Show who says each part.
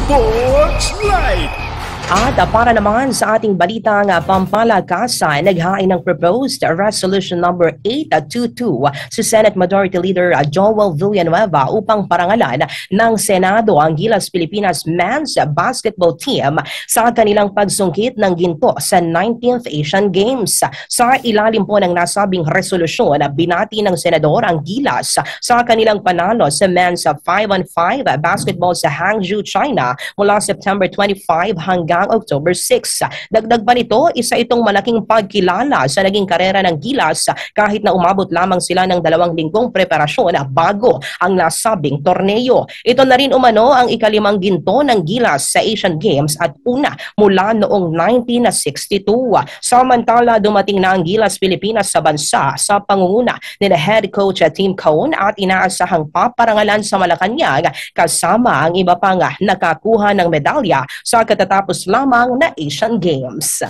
Speaker 1: Sportslight!
Speaker 2: At para naman sa ating balitang pampalakasan, naghain ng proposed resolution number 822 si Senate Majority Leader Joel Villanueva upang parangalan ng Senado ang Gilas Pilipinas Men's Basketball Team sa kanilang pagsungkit ng ginto sa 19th Asian Games. Sa ilalim po ng nasabing resolusyon, binati ng Senador ang Gilas sa kanilang panalo sa Men's 5-on-5 basketball sa Hangzhou, China mula September 25 hanggang October 6. Dagdag pa nito, isa itong malaking pagkilala sa naging karera ng Gilas kahit na umabot lamang sila ng 2 linggong preparasyon bago ang nasabing torneo. Ito na rin umano ang ika-5 ginto ng Gilas sa Asian Games at una mula noong 1962. Samantala, dumating na ang Gilas Pilipinas sa bansa sa pangunguna ni head coach Tim Cone at inaasahang paparangalan sa Malacanang kasama ang iba pang nakakuha ng medalya sa katatapos lamang na Asian Games.